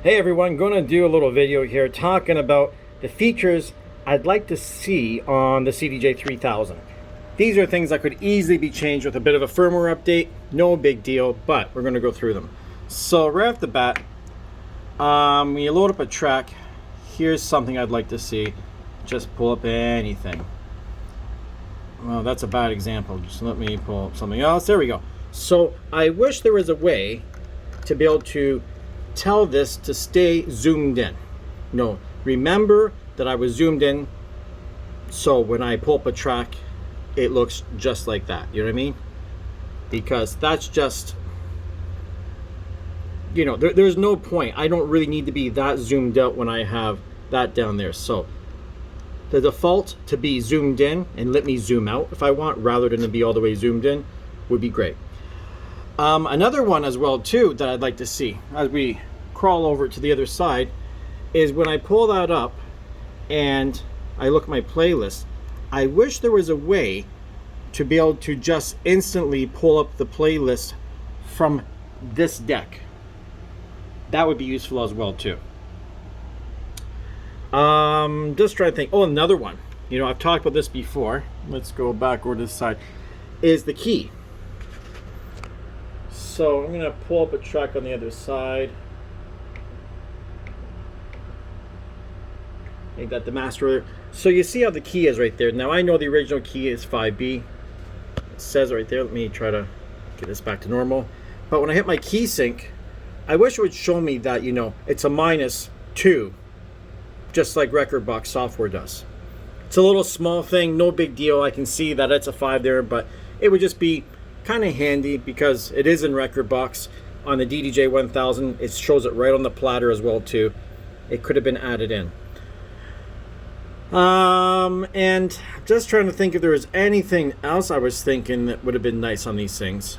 Hey everyone, going to do a little video here talking about the features I'd like to see on the CDJ-3000. These are things that could easily be changed with a bit of a firmware update. No big deal, but we're going to go through them. So right off the bat, when you load up a track, here's something I'd like to see. Just pull up anything. Well, that's a bad example. Just let me pull up something else. There we go. So I wish there was a way to be able to tell this to stay zoomed in. No, remember that I was zoomed in, so when I pull up a track, it looks just like that. You know what I mean? Because that's just, you know, there's no point. I don't really need to be that zoomed out when I have that down there. So the default to be zoomed in and let me zoom out if I want, rather than to be all the way zoomed in, would be great. Another one as well too that I'd like to see as we crawl over to the other side is when I pull that up and I look at my playlist, I wish there was a way to be able to just instantly pull up the playlist from this deck. That would be useful as well too. Just trying to think. Oh, another one. You know, I've talked about this before. Let's go back over to this side. Is the key. So I'm going to pull up a track on the other side. Make that the master. So you see how the key is right there. Now I know the original key is 5B. It says right there. Let me try to get this back to normal. But when I hit my key sync, I wish it would show me that, you know, it's a -2, just like Rekordbox software does. It's a little small thing, no big deal. I can see that it's a 5 there, but it would just be kind of handy because it is in Rekordbox. On the CDJ-1000, it shows it right on the platter as well too. It could have been added in. And just trying to think if there was anything else I was thinking that would have been nice on these things.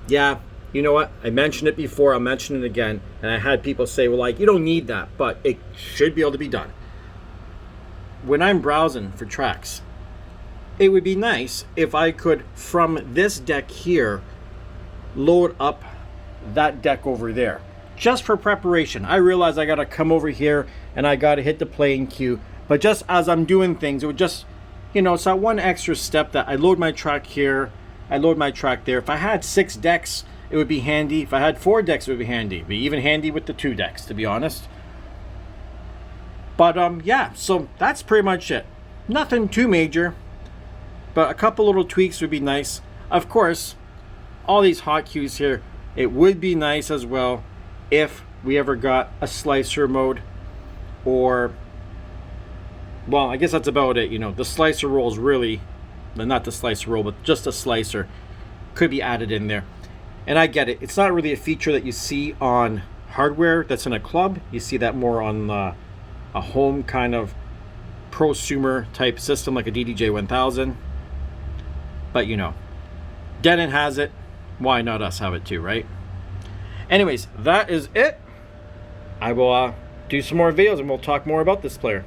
Yeah, you know what? I mentioned it before, I'll mention it again. And I had people say, well, like, you don't need that, but it should be able to be done. When I'm browsing for tracks, it would be nice if I could, from this deck here, load up that deck over there. Just for preparation. I realize I gotta come over here and I gotta hit the playing cue. But just as I'm doing things, it would just, you know, it's that one extra step that I load my track here, I load my track there. If I had 6 decks, it would be handy. If I had 4 decks, it would be handy. It'd be even handy with the 2 decks, to be honest. But yeah, so that's pretty much it. Nothing too major, but a couple little tweaks would be nice. Of course, all these hotkeys here, it would be nice as well if we ever got a slicer mode, or, well, I guess that's about it. You know, the slicer rolls really, not the slicer roll, but just a slicer could be added in there. And I get it. It's not really a feature that you see on hardware that's in a club. You see that more on a home kind of prosumer type system like a CDJ-1000. But, you know, Denon has it. Why not us have it too, right? Anyways, that is it. I will do some more videos and we'll talk more about this player.